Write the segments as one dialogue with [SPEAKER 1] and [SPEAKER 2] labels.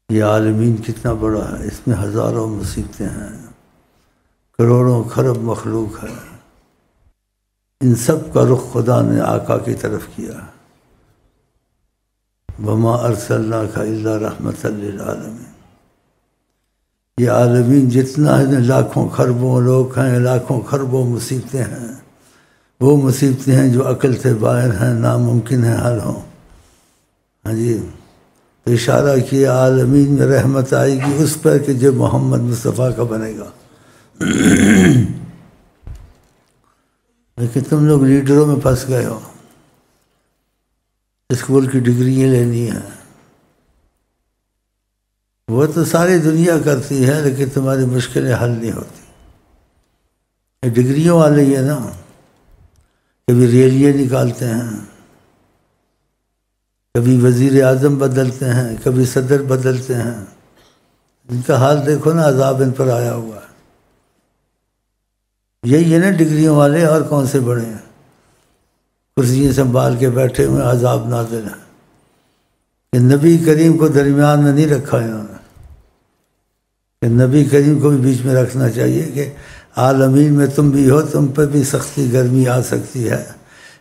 [SPEAKER 1] یہ عالمین کتنا بڑا ہے، اس میں ہزاروں مصیبتیں ہیں، کروڑوں خرب مخلوق ہے، ان سب کا رخ خدا نے آقا کی طرف کیا۔ وما ارسلناک الا رحمۃ للعالمین۔ یہ عالمین جتنا ہے، لاکھوں خربوں لوگ ہیں، لاکھوں خربوں مصیبتیں ہیں، وہ مصیبتیں ہیں جو عقل سے باہر ہیں، ناممکن ہے حل ہوں۔ ہاں جی، تو اشارہ کیا عالمین میں رحمت آئے گی اس پر کہ جو محمد مصطفیٰ کا بنے گا۔ لیکن تم لوگ لیڈروں میں پھنس گئے ہو، اسکول کی ڈگریاں لینی ہیں، وہ تو ساری دنیا کرتی ہے لیکن تمہاری مشکلیں حل نہیں ہوتی۔ یہ ڈگریوں والے ہی ہے نا، کبھی ریلیاں نکالتے ہیں، کبھی وزیر اعظم بدلتے ہیں، کبھی صدر بدلتے ہیں، ان کا حال دیکھو نا، عذاب ان پر آیا ہوا ہے۔ یہی ہے نا ڈگریوں والے، اور کون سے بڑے ہیں؟ کرسیاں سنبھال کے بیٹھے ہوئے، عذاب نازل ہے کہ نبی کریم کو درمیان میں نہیں رکھا انہوں نے، کہ نبی کریم کو بھی بیچ میں رکھنا چاہیے کہ عالمین میں تم بھی ہو، تم پہ بھی سختی گرمی آ سکتی ہے۔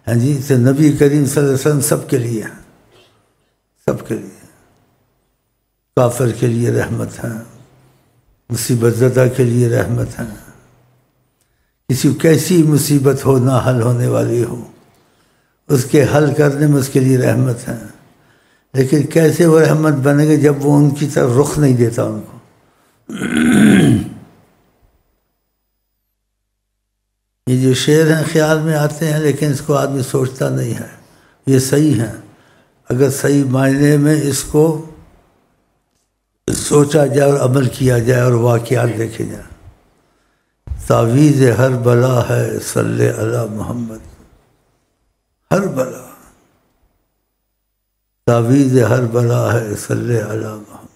[SPEAKER 1] ہاں جی، تو نبی کریم صلی اللہ علیہ وسلم سب کے لیے، سب کے لیے، کافر کے لیے رحمت ہے، مصیبت زدہ کے لیے رحمت ہے، کسی کیسی مصیبت ہو نہ حل ہونے والی ہو، اس کے حل کرنے میں اس کے لیے رحمت ہے۔ لیکن کیسے وہ رحمت بنے گی جب وہ ان کی طرف رخ نہیں دیتا ان کو۔ یہ جو شعر ہیں خیال میں آتے ہیں لیکن اس کو آدمی سوچتا نہیں ہے، یہ صحیح ہیں اگر صحیح معنی میں اس کو سوچا جائے اور عمل کیا جائے اور واقعات دیکھے جائیں۔ تعویذ ہر بلا ہے صلی علی محمد، ہر بلا، تعویذ ہر بلا ہے صلی علی محمد،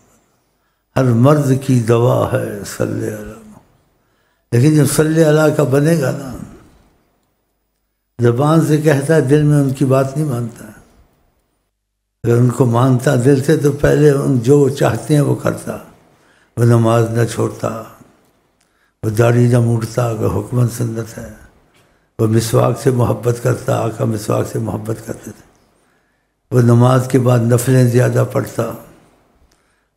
[SPEAKER 1] ہر مرض کی دوا ہے صلی علی محمد۔ لیکن جب صلی اللہ کا بنے گا نا، زبان سے کہتا ہے، دل میں ان کی بات نہیں مانتا ہے۔ اگر ان کو مانتا دل سے تو پہلے ان جو چاہتے ہیں وہ کرتا، وہ نماز نہ چھوڑتا، وہ داڑھی نہ موڑتا اگر حکم سنت ہے، وہ مسواک سے محبت کرتا، آقا مسواک سے محبت کرتے تھے، وہ نماز کے بعد نفلیں زیادہ پڑھتا۔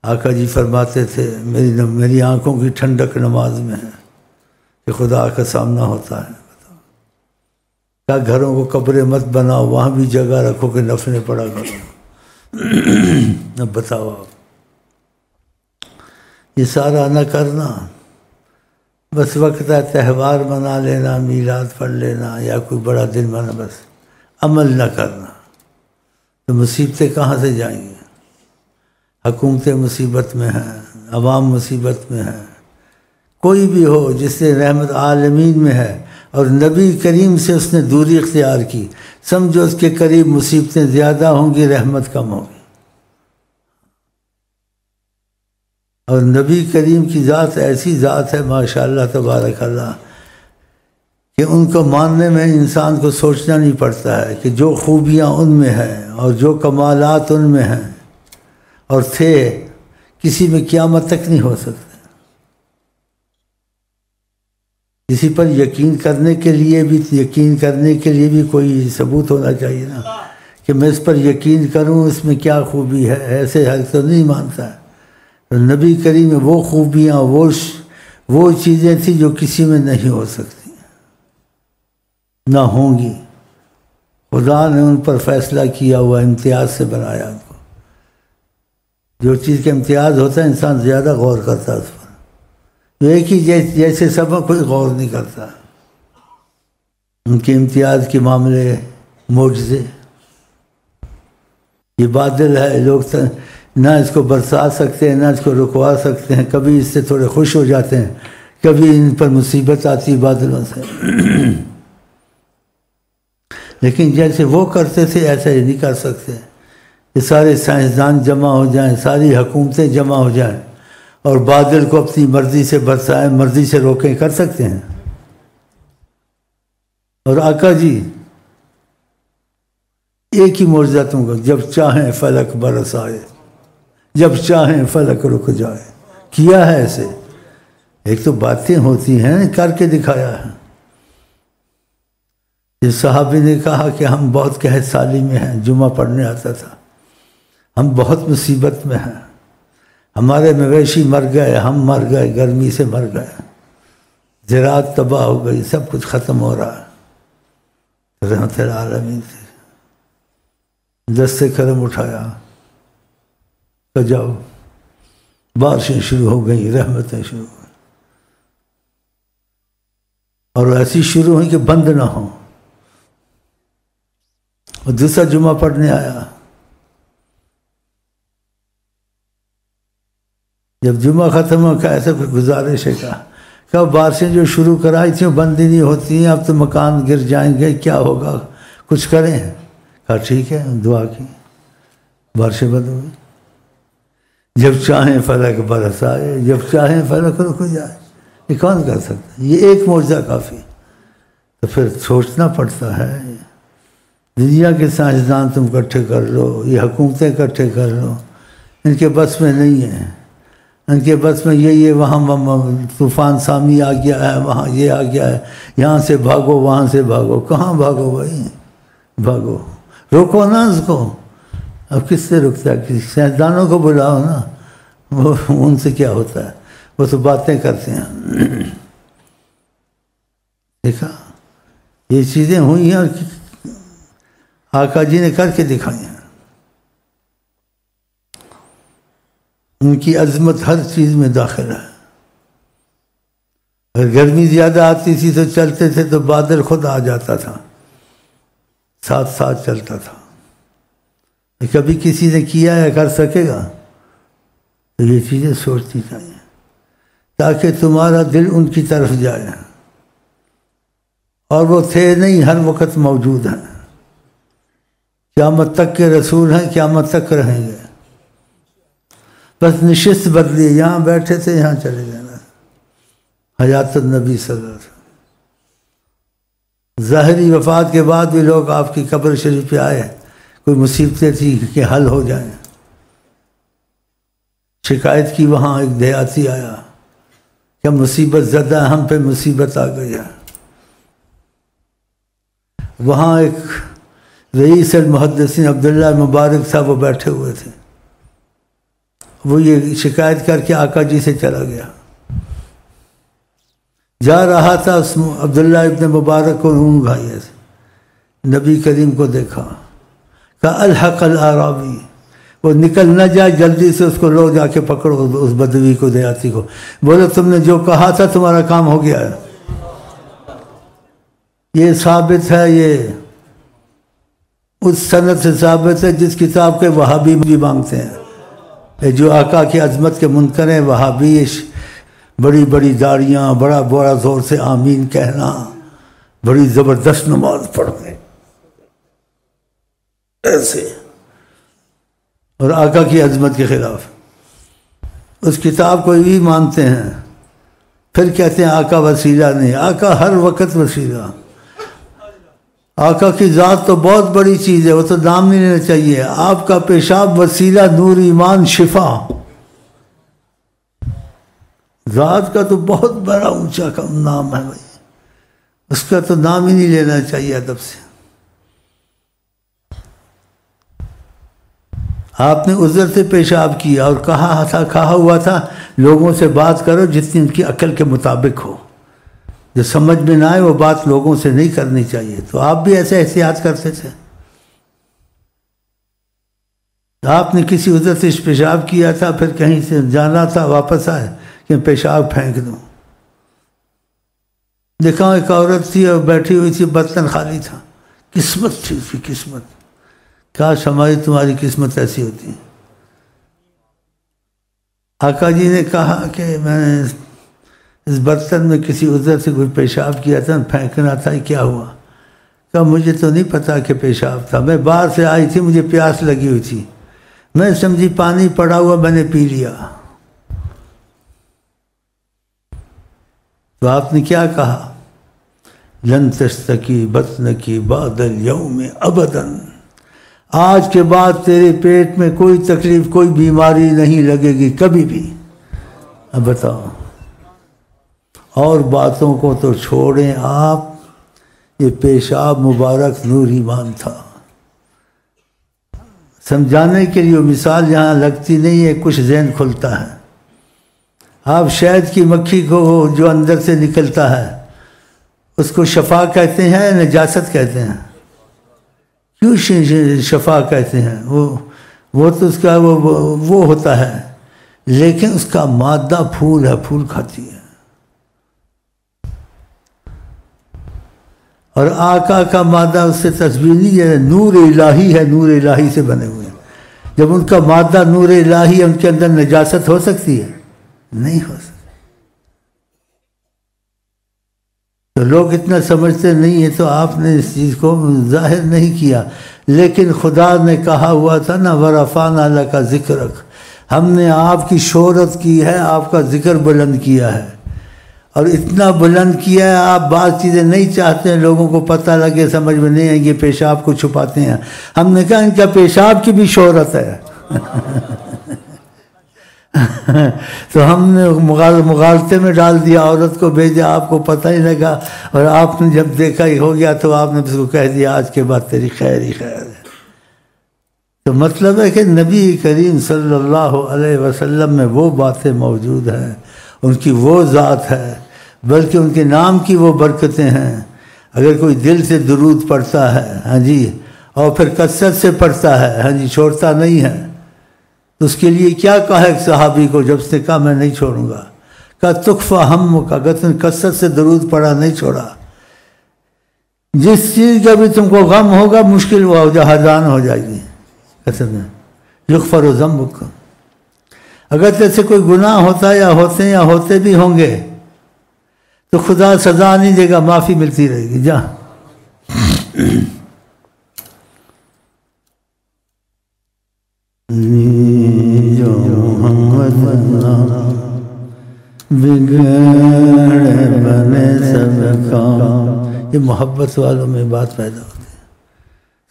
[SPEAKER 1] آقا جی فرماتے تھے میری آنکھوں کی ٹھنڈک نماز میں ہے کہ خدا کا سامنا ہوتا ہے۔ کیا گھروں کو قبریں مت بناؤ، وہاں بھی جگہ رکھو کہ نفلیں پڑھا کرو۔ اب بتاؤ آپ، یہ سارا نہ کرنا، بس وقت ہے تہوار منا لینا، میلاد پڑھ لینا یا کوئی بڑا دن منا، بس عمل نہ کرنا، تو مصیبتیں کہاں سے جائیں گی؟ حکومتیں مصیبت میں ہیں، عوام مصیبت میں ہیں، کوئی بھی ہو جس سے رحمت عالمین میں ہے اور نبی کریم سے اس نے دوری اختیار کی، سمجھو اس کے قریب مصیبتیں زیادہ ہوں گی، رحمت کم ہوگی۔ اور نبی کریم کی ذات ایسی ذات ہے ماشاءاللہ تبارک اللہ کہ ان کو ماننے میں انسان کو سوچنا نہیں پڑتا ہے کہ جو خوبیاں ان میں ہیں اور جو کمالات ان میں ہیں اور تھے، کسی میں قیامت تک نہیں ہو سکتے۔ کسی پر یقین کرنے کے لیے بھی کوئی ثبوت ہونا چاہیے نا، کہ میں اس پر یقین کروں، اس میں کیا خوبی ہے، ایسے ہر تو نہیں مانتا ہے۔ تو نبی کریم میں وہ خوبیاں، وہ چیزیں تھیں جو کسی میں نہیں ہو سکتی، نہ ہوں گی۔ خدا نے ان پر فیصلہ کیا ہوا، امتیاز سے بنایا ان کو۔ جو چیز کا امتیاز ہوتا ہے انسان زیادہ غور کرتا ہے اس پر، ایک ہی جیسے سب کوئی غور نہیں کرتا۔ ان کے امتیاز کے معاملے معجزے، یہ بادل ہے، لوگ نہ اس کو برسا سکتے ہیں نہ اس کو رکوا سکتے ہیں، کبھی اس سے تھوڑے خوش ہو جاتے ہیں، کبھی ان پر مصیبت آتی بادلوں سے۔ لیکن جیسے وہ کرتے تھے ایسا ہی نہیں کر سکتے کہ سارے سائنسدان جمع ہو جائیں، ساری حکومتیں جمع ہو جائیں اور بادل کو اپنی مرضی سے برسائیں، مرضی سے روکیں، کر سکتے ہیں؟ اور آقا جی ایک ہی معجزہ تم کو، جب چاہیں فلک برس آئے، جب چاہیں فلک رک جائے. کیا ہے ایسے. ایک تو باتیں ہوتی ہیں، کر کے دکھایا ہے. جس صحابی نے کہا کہ ہم بہت قحط سالی میں ہیں، جمعہ پڑھنے آتا تھا، ہم بہت مصیبت میں ہیں، ہمارے مویشی مر گئے، ہم مر گئے، گرمی سے مر گئے، زراعت تباہ ہو گئی، سب کچھ ختم ہو رہا ہے. رحمت العالمین سے دست کرم اٹھایا کہ جاؤ، بارشیں شروع ہو گئیں، رحمتیں شروع ہو گئیں، اور ایسی شروع ہوئی کہ بند نہ ہوں. اور دوسرا جمعہ پڑھنے آیا. جب جمعہ ختم ہو، ایسا کوئی گزارش ہے کہ بارشیں جو شروع کرائی تھیں وہ بند ہی نہیں ہوتی ہیں، اب تو مکان گر جائیں گے، کیا ہوگا، کچھ کریں. کہا ٹھیک ہے، دعا کی، بارشیں بند ہو گئی. جب چاہیں فلک برس آئے، جب چاہیں فلک رک جائے. یہ کون کر سکتا ہے؟ یہ ایک معجزہ کافی. تو پھر سوچنا پڑتا ہے. دنیا کے سائنسدان تم اکٹھے کر لو، یہ حکومتیں اکٹھے کر لو، ان کے بس میں نہیں ہے. ان کے بس میں یہ وہاں طوفان سامی آ گیا ہے، وہاں یہ آ گیا ہے، یہاں سے بھاگو، وہاں سے بھاگو. کہاں بھاگو بھائی، بھاگو، روکو نا اس کو. اب کس سے رکتا ہے؟ کسی سائنسدانوں کو بلاؤ نا، وہ ان سے کیا ہوتا ہے، وہ تو باتیں کرتے ہیں. دیکھا یہ چیزیں ہوئی ہیں اور آقا جی نے کر کے دکھائی ہیں. ان کی عظمت ہر چیز میں داخل ہے. اگر گرمی زیادہ آتی تھی تو چلتے تھے تو بادل خود آ جاتا تھا، ساتھ ساتھ چلتا تھا. کبھی کسی نے کیا ہے، کر سکے گا؟ تو یہ چیزیں سوچنی چاہیے تاکہ تمہارا دل ان کی طرف جائے. اور وہ تھے نہیں، ہر وقت موجود ہیں، قیامت تک کے رسول ہیں، قیامت تک رہیں گے. بس نشست بدلی، یہاں بیٹھے تھے، یہاں چلے گئے نا. حیات النبی صلی اللہ علیہ وسلم. ظاہری وفات کے بعد بھی لوگ آپ کی قبر شریف پہ آئے، کوئی مصیبتیں تھی کہ حل ہو جائیں. شکایت کی وہاں ایک دیہاتی آیا کہ مصیبت زدہ، ہم پہ مصیبت آ گئی ہے. وہاں ایک رئیس المحدثین عبداللہ مبارک صاحب وہ بیٹھے ہوئے تھے. وہ یہ شکایت کر کے آقا جی سے چلا گیا. جا رہا تھا، عبداللہ ابن مبارک کو اونگ آئی ہے. نبی کریم کو دیکھا، کہا الحق الاعرابی، وہ نکل نہ جائے، جلدی سے اس کو لو، جا کے پکڑو اس بدوی کو، دیہاتی کو. بولو تم نے جو کہا تھا تمہارا کام ہو گیا ہے. یہ ثابت ہے، یہ اس سند سے ثابت ہے جس کتاب کے وہابی بھی مانگتے ہیں. جو آقا کی عظمت کے منکر ہیں وہابی، بڑی بڑی داڑیاں، بڑا بڑا زور سے آمین کہنا، بڑی زبردست نماز پڑھنے ایسے، اور آقا کی عظمت کے خلاف اس کتاب کو بھی مانتے ہیں. پھر کہتے ہیں آقا وسیلہ نہیں. آقا ہر وقت وسیلہ. آقا کی ذات تو بہت بڑی چیز ہے، وہ تو نام نہیں لینا چاہیے. آپ کا پیشاب وسیلہ، نور، ایمان، شفا. ذات کا تو بہت بڑا اونچا نام ہے بھائی، اس کا تو نام ہی نہیں لینا چاہیے ادب سے. آپ نے عذر سے پیشاب کیا اور کہا ہوا تھا لوگوں سے بات کرو جتنی ان کی عقل کے مطابق ہو، جو سمجھ میں نہ آئے وہ بات لوگوں سے نہیں کرنی چاہیے. تو آپ بھی ایسے احتیاط کرتے تھے. آپ نے کسی عذر سے پیشاب کیا تھا، پھر کہیں سے جانا تھا، واپس آئے کہ پیشاب پھینک دوں. دیکھا ایک عورت تھی اور بیٹھی ہوئی تھی، برتن خالی تھا. قسمت تھی اس کی، قسمت. کاش ہماری تمہاری قسمت ایسی ہوتی. آقا جی نے کہا کہ میں نے اس برتن میں کسی عذر سے کوئی پیشاب کیا تھا، پھینکنا تھا، کیا ہوا؟ کہا مجھے تو نہیں پتا کہ پیشاب تھا، میں باہر سے آئی تھی، مجھے پیاس لگی ہوئی تھی، میں سمجھی پانی پڑا ہوا، میں نے پی لیا. تو آپ نے کیا کہا؟ لن تشتکی بطنکی بعد اليوم ابدا. آج کے بعد تیرے پیٹ میں کوئی تکلیف، کوئی بیماری نہیں لگے گی کبھی بھی۔ اب بتاؤ، اور باتوں کو تو چھوڑیں آپ، یہ پیشاب مبارک نور ایمان تھا۔ سمجھانے کے لیے مثال یہاں لگتی نہیں ہے، کچھ ذہن کھلتا ہے۔ آپ شہد کی مکھی کو جو اندر سے نکلتا ہے اس کو شفا کہتے ہیں، نجاست کہتے ہیں؟ کیوں شفا کہتے ہیں؟ وہ تو اس کا وہ ہوتا ہے، لیکن اس کا مادہ پھول ہے، پھول کھاتی ہے۔ اور آقا کا مادہ اس سے تشبیہ نہیں ہے، نور الہی ہے، نور الہی سے بنے ہوئے ہیں۔ جب ان کا مادہ نور الہی ہے، ان کے اندر نجاست ہو سکتی ہے؟ نہیں ہو سکتی۔ تو لوگ اتنا سمجھتے نہیں ہیں، تو آپ نے اس چیز کو ظاہر نہیں کیا۔ لیکن خدا نے کہا ہوا تھا نا، وَرَفَعْنَا لَكَ ذِكْرَكَ، ہم نے آپ کی شہرت کی ہے، آپ کا ذکر بلند کیا ہے۔ اور اتنا بلند کیا ہے، آپ بعض چیزیں نہیں چاہتے ہیں لوگوں کو پتہ لگے، سمجھ میں نہیں آئیں گے، پیشاب کو چھپاتے ہیں۔ ہم نے کہا ان کا پیشاب کی بھی شہرت ہے۔ تو ہم نے مغالطے میں ڈال دیا، عورت کو بھیجا، آپ کو پتہ ہی لگا، اور آپ نے جب دیکھا ہی ہو گیا تو آپ نے اس کو کہہ دیا آج کے بعد تیری خیر ہی خیر ہے۔ تو مطلب ہے کہ نبی کریم صلی اللہ علیہ وسلم میں وہ باتیں موجود ہیں، ان کی وہ ذات ہے، بلکہ ان کے نام کی وہ برکتیں ہیں۔ اگر کوئی دل سے درود پڑھتا ہے، ہاں جی، اور پھر کثرت سے پڑھتا ہے، ہاں جی، چھوڑتا نہیں ہے، تو اس کے لیے کیا کہا ایک صحابی کو جب اس نے کہا میں نہیں چھوڑوں گا؟ کہا تکفیٰ ہمک، اگر تم نے کثرت سے درود پڑھا نہیں چھوڑا، جس چیز کا بھی تم کو غم ہوگا مشکل وہ ہرزان ہو جائے گی۔ یغفر ذنبک، اگر تیسے کوئی گناہ ہوتا ہے یا ہوتے بھی ہوں گے تو خدا سزا نہیں دے گا، معافی ملتی رہے گی۔ جا یہ محبت والوں میں بات پیدا ہوتی ہے۔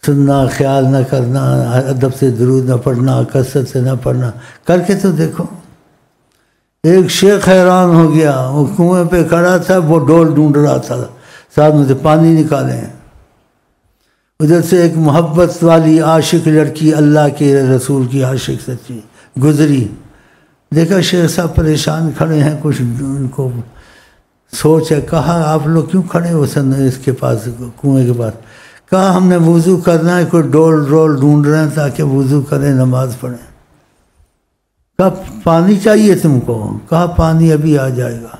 [SPEAKER 1] سننا، خیال نہ کرنا، ادب سے درود نہ پڑھنا، کثرت سے نہ پڑھنا، کر کے تو دیکھو۔ ایک شیخ حیران ہو گیا، وہ کنویں پہ کھڑا تھا، وہ ڈول ڈھونڈ رہا تھا، ساتھ میں سے پانی نکالیں۔ ادھر سے ایک محبت والی عاشق لڑکی، اللہ کے رسول کی عاشق سچی گزری، دیکھا شیخ صاحب پریشان کھڑے ہیں، کچھ ان کو سوچ ہے۔ کہا آپ لوگ کیوں کھڑے ہو اس کے پاس، کنویں کے پاس؟ کہا ہم نے وضو کرنا ہے، کوئی ڈول ڈھونڈ رہے ہیں تاکہ وضو کریں، نماز پڑھیں۔ کہا پانی چاہیے تم کو؟ کہا پانی ابھی آ جائے گا۔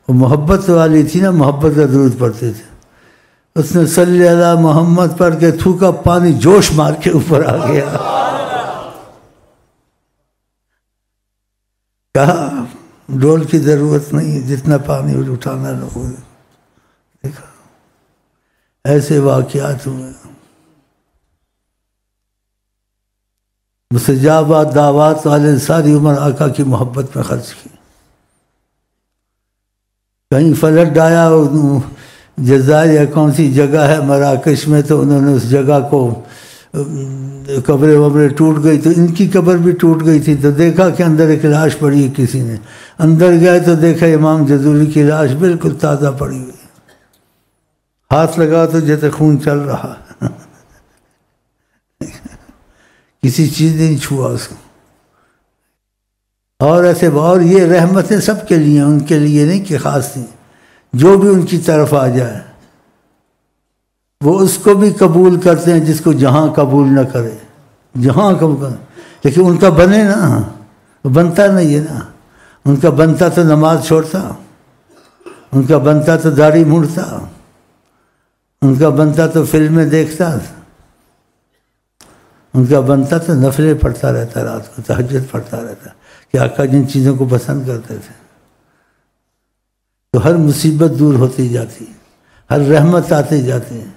[SPEAKER 1] وہ محبت والی تھی نا، محبت کا درود پڑھتے تھے۔ اس نے صلی اللہ محمد پڑھ کے تھوکا، پانی جوش مار کے اوپر آ گیا۔ کہا ڈول کی ضرورت نہیں، جتنا پانی اٹھانا لوگوں نے۔ دیکھا ایسے واقعات ہوئے۔ مستجابات دعوات والے ساری عمر آقا کی محبت میں خرچ کی۔ کہیں فلڈ آیا، جزائر یا کون سی جگہ ہے مراکش میں، تو انہوں نے اس جگہ کو قبریں وبریں ٹوٹ گئی، تو ان کی قبر بھی ٹوٹ گئی تھی، تو دیکھا کہ اندر ایک لاش پڑی ہے، کسی نے اندر گئے تو دیکھا امام جزوری کی لاش بالکل تازہ پڑی ہوئی، ہاتھ لگا تو جیسے خون چل رہا، کسی چیز نہیں چھوا اس کو۔ اور ایسے، اور یہ رحمتیں سب کے لیے، ان کے لیے نہیں کہ خاص تھیں، جو بھی ان کی طرف آ جائے وہ اس کو بھی قبول کرتے ہیں، جس کو جہاں قبول نہ کرے، جہاں قبول کرے، لیکن ان کا بنے نا، بنتا نہیں ہے نا۔ ان کا بنتا تو نماز چھوڑتا، ان کا بنتا تو داڑھی مونڈتا، ان کا بنتا تو فلمیں دیکھتا، ان کا بنتا تو نفلیں پڑھتا رہتا، رات کو تہجد پڑھتا رہتا، کہ آقا جن چیزوں کو پسند کرتے تھے۔ تو ہر مصیبت دور ہوتی جاتی، ہر رحمت آتی جاتی ہے۔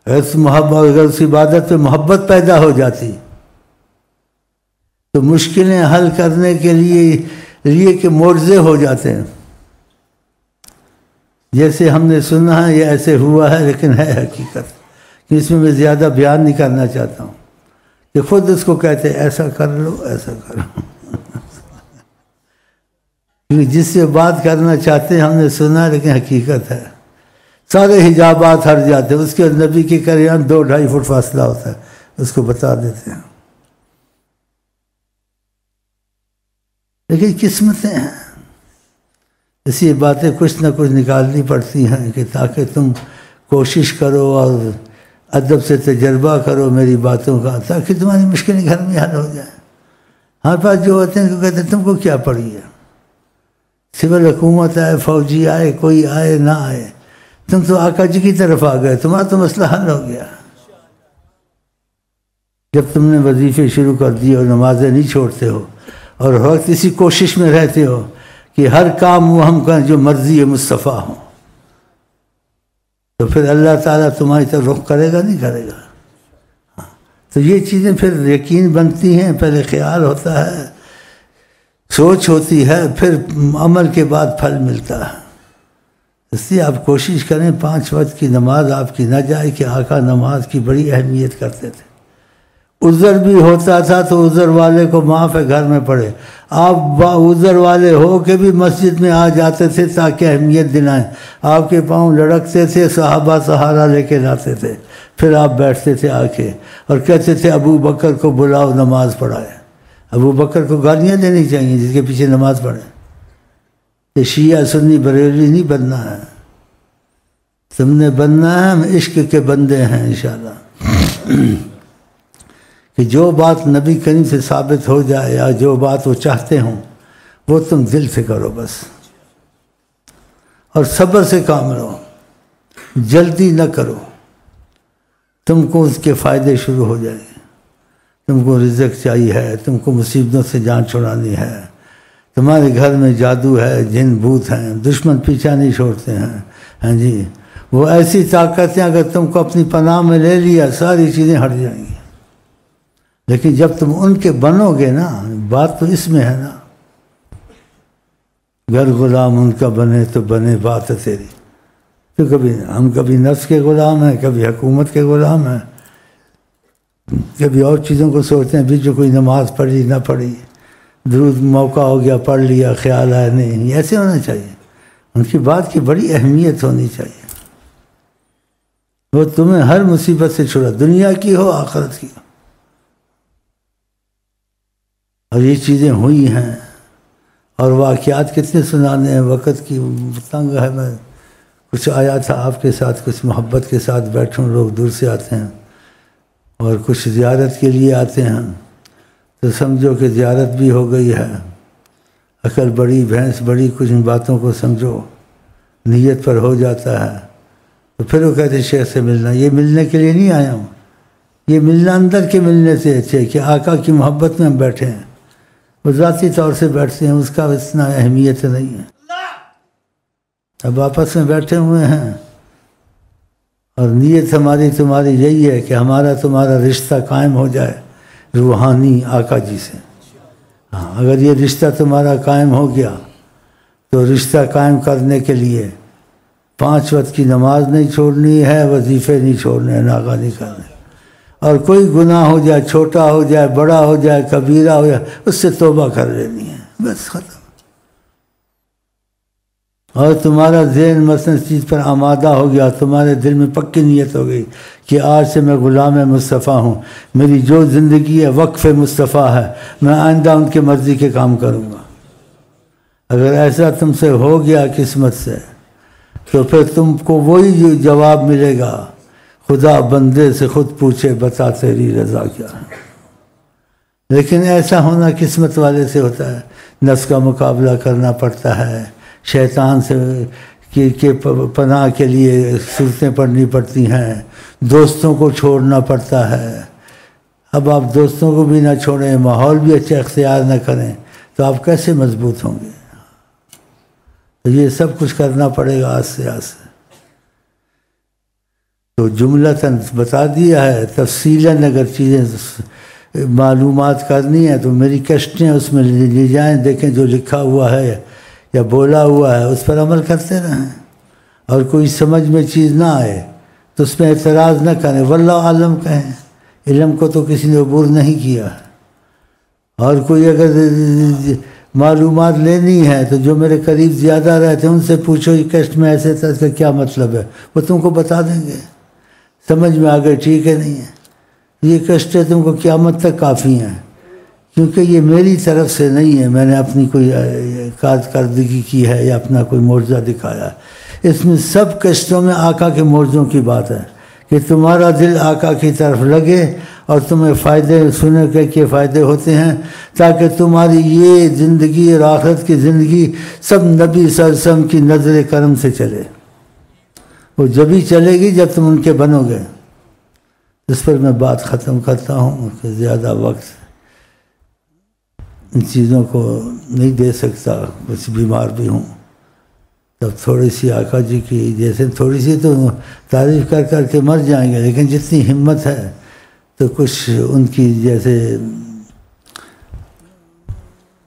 [SPEAKER 1] اگر اس عبادت پہ محبت پیدا ہو جاتی تو مشکلیں حل کرنے کے لیے کہ معجزے ہو جاتے ہیں۔ جیسے ہم نے سنا ہے یہ ایسے ہوا ہے، لیکن ہے حقیقت کہ اس میں زیادہ بیان نہیں کرنا چاہتا ہوں، کہ خود اس کو کہتے ایسا کر لو ایسا کرو کیونکہ جس سے بات کرنا چاہتے ہیں ہم نے سنا، لیکن حقیقت ہے سارے حجابات ہٹ جاتے ہیں، اس کے نبی کے قریان 2-2.5 فٹ فاصلہ ہوتا ہے، اس کو بتا دیتے ہیں۔ لیکن قسمتیں ہیں، اسی باتیں کچھ نہ کچھ نکالنی پڑتی ہیں کہ تاکہ تم کوشش کرو اور ادب سے تجربہ کرو میری باتوں کا، تاکہ تمہاری مشکلیں گھر میں حل ہو جائیں۔ ہمارے پاس جو ہوتے ہیں تو کہتے ہیں تم کو کیا پڑی ہے، سول حکومت آئے، فوجی آئے، کوئی آئے نہ آئے، تم تو آقا جی کی طرف آ گئے، تمہارا تو مسئلہ حل ہو گیا۔ جب تم نے وظیفے شروع کر دیے اور نمازیں نہیں چھوڑتے ہو اور ہر وقت اسی کوشش میں رہتے ہو کہ ہر کام وہ ہم کریں جو مرضی مصطفیٰ ہوں، تو پھر اللہ تعالیٰ تمہاری طرف رخ کرے گا نہیں کرے گا؟ تو یہ چیزیں پھر یقین بنتی ہیں، پہلے خیال ہوتا ہے، سوچ ہوتی ہے، پھر عمل کے بعد پھل ملتا ہے۔ اس لیے آپ کوشش کریں 5 وقت کی نماز آپ کی نہ جائے، کہ آقا نماز کی بڑی اہمیت کرتے تھے۔ عذر بھی ہوتا تھا تو عذر والے کو معاف ہے گھر میں پڑھے، آپ عذر والے ہو کے بھی مسجد میں آ جاتے تھے تاکہ اہمیت دلائیں، آپ کے پاؤں لڑکتے تھے، صحابہ سہارا لے کے لاتے تھے، پھر آپ بیٹھتے تھے آ کے اور کہتے تھے ابو بکر کو بلاؤ نماز پڑھائے۔ ابو بکر کو گالیاں دینی چاہیے جس کے پیچھے نماز پڑھے؟ کہ شیعہ سنی بریلوی نہیں بننا ہے، تم نے بننا ہے ہم عشق کے بندے ہیں انشاءاللہ، کہ جو بات نبی کریم سے ثابت ہو جائے یا جو بات وہ چاہتے ہوں وہ تم دل سے کرو بس، اور صبر سے کام لو، جلدی نہ کرو، تم کو اس کے فائدے شروع ہو جائیں گے۔ تم کو رزق چاہیے ہے، تم کو مصیبتوں سے جان چھڑانی ہے، تمہارے گھر میں جادو ہے، جن بھوت ہیں، دشمن پیچھا نہیں چھوڑتے ہیں، ہاں جی، وہ ایسی طاقتیں اگر تم کو اپنی پناہ میں لے لیا ساری چیزیں ہٹ جائیں گی۔ لیکن جب تم ان کے بنو گے نا، بات تو اس میں ہے نا، گر غلام ان کا بنے تو بنے بات تیری، تو ہم کبھی نفس کے غلام ہیں، کبھی حکومت کے غلام ہیں، کبھی اور چیزوں کو سوچتے ہیں، بھی جو کوئی نماز پڑھی نہ پڑھی، درود موقع ہو گیا پڑھ لیا، خیال آیا نہیں، ایسے ہونا چاہیے۔ ان کی بات کی بڑی اہمیت ہونی چاہیے، وہ تمہیں ہر مصیبت سے چھڑا، دنیا کی ہو آخرت کی ہو۔ اور یہ چیزیں ہوئی ہیں، اور واقعات کتنے سنانے ہیں، وقت کی تنگ ہے، میں کچھ آیا تھا آپ کے ساتھ، کچھ محبت کے ساتھ بیٹھوں، لوگ دور سے آتے ہیں اور کچھ زیارت کے لیے آتے ہیں، تو سمجھو کہ زیارت بھی ہو گئی ہے، عقل بڑی بھینس بڑی، کچھ ان باتوں کو سمجھو، نیت پر ہو جاتا ہے، تو پھر وہ کہتے ہیں شیخ سے ملنا، یہ ملنے کے لیے نہیں آیا ہوں، یہ ملنا اندر کے ملنے سے اچھے کہ آقا کی محبت میں ہم بیٹھے ہیں، وہ ذاتی طور سے بیٹھتے ہیں، اس کا اتنا اہمیت نہیں ہے۔ اب آپس میں بیٹھے ہوئے ہیں اور نیت ہماری تمہاری یہی ہے کہ ہمارا تمہارا رشتہ قائم ہو جائے روحانی آقا جی سے۔ ہاں، اگر یہ رشتہ تمہارا قائم ہو گیا تو رشتہ قائم کرنے کے لیے 5 وقت کی نماز نہیں چھوڑنی ہے، وظیفے نہیں چھوڑنے ہیں، ناغہ نہیں کرنے، اور کوئی گناہ ہو جائے، چھوٹا ہو جائے، بڑا ہو جائے، کبیرہ ہو جائے، اس سے توبہ کر لینی ہے، بس ختم۔ اور تمہارا ذہن مثلا اس چیز پر آمادہ ہو گیا، تمہارے دل میں پکی نیت ہو گئی کہ آج سے میں غلام مصطفیٰ ہوں، میری جو زندگی ہے وقف مصطفیٰ ہے، میں آئندہ ان کی مرضی کے کام کروں گا۔ اگر ایسا تم سے ہو گیا قسمت سے، تو پھر تم کو وہی جواب ملے گا، خدا بندے سے خود پوچھے بتا تیری رضا کیا ہے۔ لیکن ایسا ہونا قسمت والے سے ہوتا ہے، نفس کا مقابلہ کرنا پڑتا ہے، شیطان سے کے پناہ کے لیے صورتیں پڑھنی پڑتی ہیں، دوستوں کو چھوڑنا پڑتا ہے۔ اب آپ دوستوں کو بھی نہ چھوڑیں، ماحول بھی اچھا اختیار نہ کریں، تو آپ کیسے مضبوط ہوں گے؟ تو یہ سب کچھ کرنا پڑے گا آہستہ آہستہ۔ تو جملتاً بتا دیا ہے، تفصیلاً اگر چیزیں معلومات کرنی ہے تو میری کشتیں اس میں لے جائیں، دیکھیں جو لکھا ہوا ہے یا بولا ہوا ہے اس پر عمل کرتے رہیں، اور کوئی سمجھ میں چیز نہ آئے تو اس میں اعتراض نہ کریں، واللہ عالم کہیں، علم کو تو کسی نے عبور نہیں کیا۔ اور کوئی اگر معلومات لینی ہے تو جو میرے قریب زیادہ رہتے ہیں ان سے پوچھو یہ کشت میں ایسے تھا، اس کا کیا مطلب ہے، وہ تم کو بتا دیں گے، سمجھ میں آ گئے ٹھیک ہے نہیں ہے، یہ کشتیں تم کو قیامت تک کافی ہیں، کیونکہ یہ میری طرف سے نہیں ہے، میں نے اپنی کوئی کارکردگی کی ہے یا اپنا کوئی معجزہ دکھایا، اس میں سب کشتوں میں آقا کے معجزوں کی بات ہے کہ تمہارا دل آقا کی طرف لگے اور تمہیں فائدے سنے کے فائدے ہوتے ہیں، تاکہ تمہاری یہ زندگی اور آخرت کی زندگی سب نبی صلی اللہ علیہ وسلم کی نظر کرم سے چلے۔ وہ جبھی چلے گی جب تم ان کے بنو گے۔ اس پر میں بات ختم کرتا ہوں کہ زیادہ وقت ان چیزوں کو نہیں دے سکتا، کچھ بیمار بھی ہوں، تب تھوڑی سی آقا جی کی جیسے تھوڑی سی تو تعریف کر کر کے مر جائیں گے، لیکن جتنی ہمت ہے تو کچھ ان کی جیسے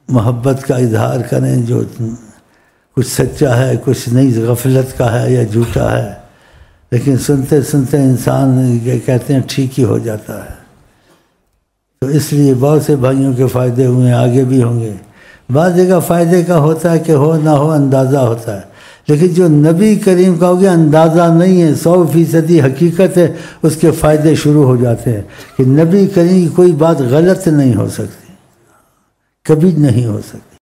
[SPEAKER 1] محبت کا اظہار کریں، جو کچھ سچا ہے کچھ نہیں، غفلت کا ہے یا جھوٹا ہے، لیکن سنتے سنتے انسان کہتے ہیں ٹھیک ہی ہو جاتا ہے۔ تو اس لیے بہت سے بھائیوں کے فائدے ہوئے، آگے بھی ہوں گے۔ بعض جگہ فائدے کا ہوتا ہے کہ ہو نہ ہو اندازہ ہوتا ہے، لیکن جو نبی کریم کا ہو گیا اندازہ نہیں ہے، 100% حقیقت ہے، اس کے فائدے شروع ہو جاتے ہیں کہ نبی کریم کی کوئی بات غلط نہیں ہو سکتی، کبھی نہیں ہو سکتی۔